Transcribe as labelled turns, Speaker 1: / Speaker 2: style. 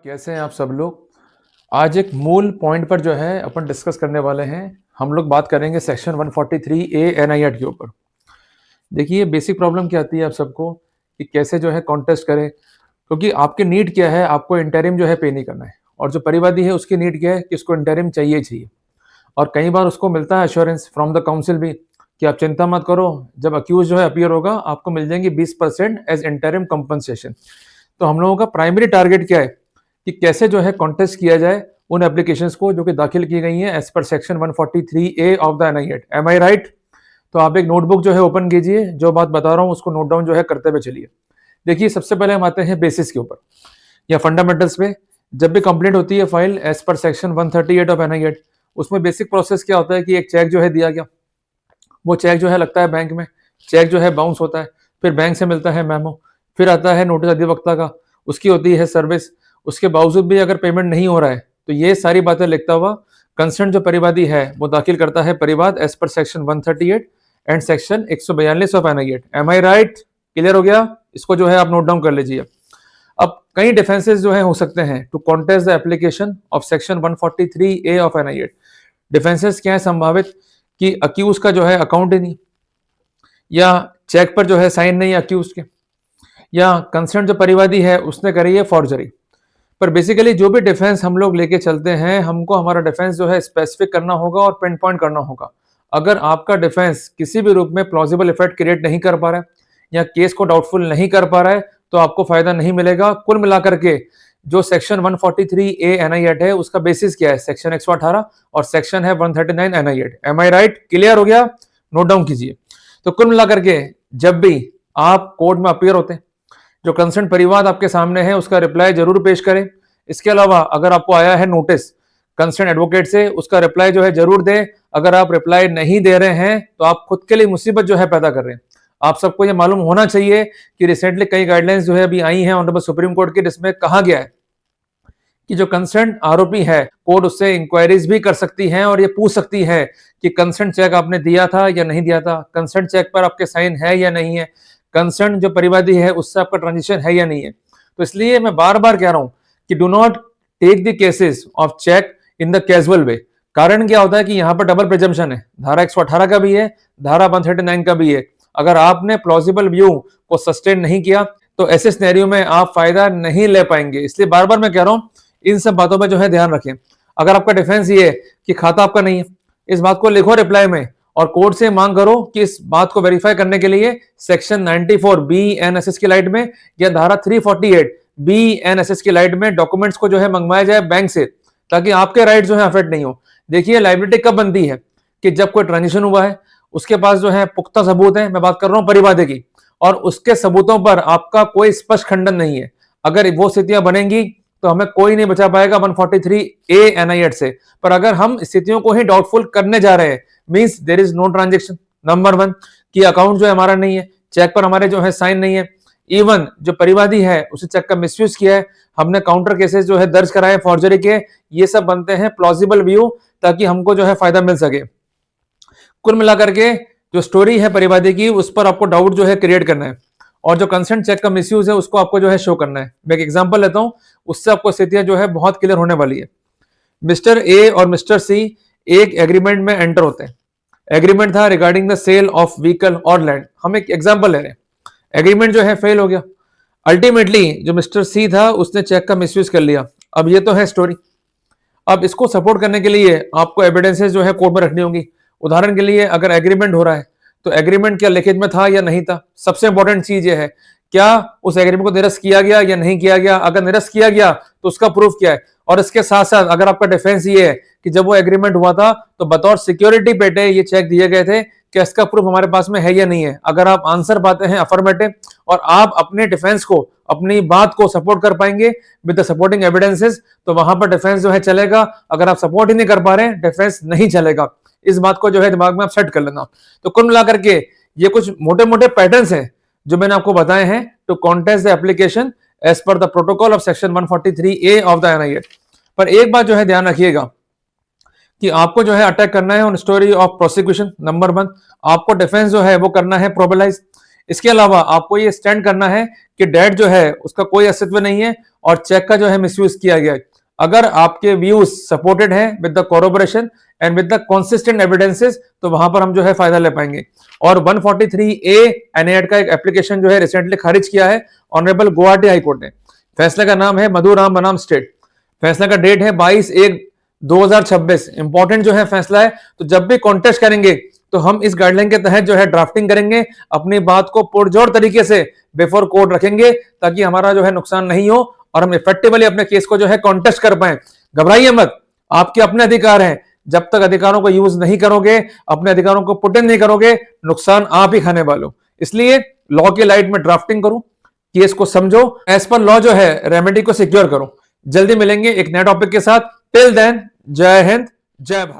Speaker 1: कैसे हैं आप सब लोग। आज एक मूल पॉइंट पर जो है अपन डिस्कस करने वाले हैं। हम लोग बात करेंगे सेक्शन 143 ए एनआई एक्ट के ऊपर। देखिए बेसिक प्रॉब्लम क्या आती है आप सबको कि कैसे जो है कॉन्टेस्ट करें, क्योंकि आपकी नीड क्या है, आपको इंटरिम जो है पे नहीं करना है, और जो परिवादी है उसकी नीड क्या है कि उसको इंटरिम चाहिए ही चाहिए। और कई बार उसको मिलता है एश्योरेंस फ्रॉम द काउंसिल भी कि आप चिंता मत करो, जब अक्यूज जो है अपीयर होगा आपको मिल जाएंगे 20% एज इंटरिम कंपनसेशन। तो हम लोगों का प्राइमरी टारगेट क्या है कि कैसे जो है कॉन्टेस्ट किया जाए उन एप्लीकेशंस को जो कि दाखिल की गई हैं as per section 143 A of the NI act. Am I right? तो आप एक नोटबुक जो है ओपन कीजिए, जो बात बता रहा हूं उसको नोट डाउन जो है करते हुए चलिए। देखिए सबसे पहले हम आते हैं बेसिस के ऊपर या फंडामेंटल्स पे। जब भी कंप्लेंट होती है file as per section 138 of NI act, उसमें बेसिक प्रोसेस क्या होता है कि एक चेक जो है दिया गया, वो चेक जो है लगता है बैंक में, चेक जो है बाउंस होता है, फिर बैंक से मिलता है मेमो, फिर आता है नोटिस अधिवक्ता का, उसकी होती है सर्विस। उसके बावजूद भी अगर पेमेंट नहीं हो रहा है तो ये सारी बातें लिखता हुआ कंसर्न जो परिवादी है वो दाखिल करता है परिवाद as per section 138 and section 142 of NI act. Am I right? Clear हो गया? इसको जो है आप नोट डाउन कर लीजिए। अब कई डिफेंसेस जो है हो सकते हैं to contest the application of section 143 A of NI act. Defences क्या है संभावित कि अक्यूज का जो है अकाउंट ही नहीं, या चेक पर जो है साइन नहीं अक्यूज के, या कंसर्न जो परिवादी है उसने करी है फॉर्जरी। पर बेसिकली जो भी डिफेंस हम लोग लेके चलते हैं, हमको हमारा डिफेंस जो है स्पेसिफिक करना होगा और पिन पॉइंट करना होगा। अगर आपका डिफेंस किसी भी रूप में प्लॉजिबल इफेक्ट क्रिएट नहीं कर पा रहा है या केस को डाउटफुल नहीं कर पा रहा है तो आपको फायदा नहीं मिलेगा। कुल मिलाकर के जो सेक्शन 143 ए एनआई एक्ट है उसका बेसिस क्या है? सेक्शन 118 और सेक्शन है 139 NI act. Am I right? Clear हो गया? नोट डाउन कीजिए। तो कुल मिलाकर के जब भी आप कोर्ट में अपीयर होते हैं, जो कंसर्न परिवाद आपके सामने है उसका रिप्लाई जरूर पेश करें। इसके अलावा अगर आपको आया है नोटिस कंसर्न एडवोकेट से, उसका रिप्लाई जो है जरूर दें। अगर आप रिप्लाई नहीं दे रहे हैं तो आप खुद के लिए मुसीबत जो है पैदा कर रहे हैं। आप सबको ये मालूम होना चाहिए कि रिसेंटली कई गाइडलाइंस जो है अभी आई हैं ऑनरेबल सुप्रीम कोर्ट की, जिसमें कहा गया है कि जो कंसर्न आरोपी है कोर्ट उससे इंक्वायरीज भी कर सकती है और ये पूछ सकती है कि कंसर्न चेक आपने दिया था या नहीं दिया था, कंसर्न चेक पर आपके साइन है या नहीं है, कंसर्न जो परिवादी है उससे आपका ट्रांजेक्शन है या नहीं है। तो इसलिए मैं बार बार कह रहा हूं कि do not take the cases of check in the casual way. कारण क्या होता है कि यहाँ पर डबल प्रिजम्पशन है, धारा 118 का भी है, धारा 139 का भी है। अगर आपने प्लॉजिबल व्यू को सस्टेन नहीं किया तो ऐसे सिनेरियो में आप फायदा नहीं ले पाएंगे। इसलिए बार बार मैं कह रहा हूं इन सब बातों में जो है ध्यान रखें। अगर आपका डिफेंस ये है कि खाता आपका नहीं है, इस बात को लिखो रिप्लाई में और कोर्ट से मांग करो कि इस बात को वेरीफाई करने के लिए सेक्शन 94 बी एनएसएस की लाइट में या धारा 348 बी एनएसएस की लाइट में डॉक्यूमेंट्स को जो है मंगवाया जाए बैंक से, ताकि आपके राइट जो है अफेक्ट नहीं हो। देखिए लाइबिलिटी कब बनती है कि जब कोई ट्रांजेक्शन हुआ है, उसके पास जो है पुख्ता सबूत है, मैं बात कर रहा हूं परिवादी की, और उसके सबूतों पर आपका कोई स्पष्ट खंडन नहीं है। अगर वो स्थितियां बनेंगी तो हमें कोई नहीं बचा पाएगा 143 ए एनआई एक्ट से। पर अगर हम स्थितियों को ही डाउटफुल करने जा रहे हैं, means there is no transaction, number 1 कि अकाउंट जो है हमारा नहीं है, चेक पर हमारे जो है साइन नहीं है, इवन जो परिवादी है उसे चेक का मिसयूज किया है, हमने काउंटर केसेस जो है दर्ज कराए फॉर्जरी के, ये सब बनते हैं प्लॉजिबल व्यू ताकि हमको जो है फायदा मिल सके। कुल मिलाकर के जो स्टोरी है परिवादी की उस पर आपको डाउट जो है क्रिएट करना है, और जो कंसेंट चेक का मिसयूज है उसको आपको जो है शो करना है। मैं एक एग्जांपल लेता हूं, उससे आपको स्थितियां जो है बहुत क्लियर होने वाली है। मिस्टर ए और मिस्टर सी एक एग्रीमेंट में एंटर होते हैं। एग्रीमेंट था regarding the sale of vehicle और लैंड। हम एक एग्जांपल ले रहे हैं, एग्रीमेंट जो है फेल हो गया। अल्टीमेटली जो मिस्टर सी था उसने चेक का मिसयूज कर लिया। अब ये तो है स्टोरी। अब इसको सपोर्ट करने के लिए आपको एविडेंसेस जो है कोर्ट में रखनी होगी। उदाहरण के लिए अगर एग्रीमेंट हो रहा है तो एग्रीमेंट क्या लिखित में था या नहीं था। सबसे इंपॉर्टेंट चीज ये है क्या उस एग्रीमेंट को निरस्त किया गया या नहीं किया गया। अगर निरस्त किया गया तो उसका प्रूफ क्या है। और इसके साथ साथ अगर आपका डिफेंस ये है कि जब वो एग्रीमेंट हुआ था तो बतौर सिक्योरिटी पेटे ये चेक दिए गए थे, क्या इसका प्रूफ हमारे पास में है या नहीं है। अगर आप आंसर पाते हैं अफर्मेटिव और आप अपने डिफेंस को, अपनी बात को सपोर्ट कर पाएंगे विद द सपोर्टिंग एविडेंसेस, तो वहां पर डिफेंस जो है चलेगा। अगर आप सपोर्ट ही नहीं कर पा रहे हैं, डिफेंस नहीं चलेगा। इस बात को जो है दिमाग में आप सेट कर लेना। तो कुल मिलाकर के ये कुछ मोटे मोटे पैटर्न्स हैं जो मैंने आपको बताए हैं to contest the application as per the protocol of section 143 A of the NI act. पर एक बात जो है ध्यान रखिएगा कि आपको जो है अटैक करना है on story of prosecution. Number 1 आपको डिफेंस जो है वो करना है प्रोबेलाइज। इसके अलावा आपको ये स्टैंड करना है कि डेट जो है उसका कोई अस्तित्व नहीं है और चेक का जो है मिसयूज किया गया है। अगर आपके व्यूज सपोर्टेड हैं with the corroboration and with the consistent evidences, तो वहां पर हम जो है फायदा ले पाएंगे। और 143A एनआईएट का एक एप्लीकेशन जो है रिसेंटली खारिज किया है ऑनरेबल गुवाहाटी हाई कोर्ट ने। फैसले का नाम है मधुराम बनाम स्टेट। फैसला का डेट है 22/1/2026। इंपॉर्टेंट जो है फैसला है। तो जब भी कॉन्टेस्ट करेंगे तो हम इस गाइडलाइन के तहत जो है ड्राफ्टिंग करेंगे, अपनी बात को पुरजोर तरीके से बिफोर कोर्ट रखेंगे ताकि हमारा जो है नुकसान नहीं हो और हम इफेक्टिवली अपने केस को जो है कॉन्टेस्ट कर पाए। घबराइए मत, आपके अपने अधिकार हैं। जब तक अधिकारों को यूज नहीं करोगे, अपने अधिकारों को पुट इन नहीं करोगे, नुकसान आप ही खाने वालों। इसलिए लॉ के लाइट में ड्राफ्टिंग करो, केस को समझो, एज पर लॉ जो है रेमेडी को सिक्योर करो। जल्दी मिलेंगे एक नए टॉपिक के साथ। टिल देन, जय हिंद, जय भारत।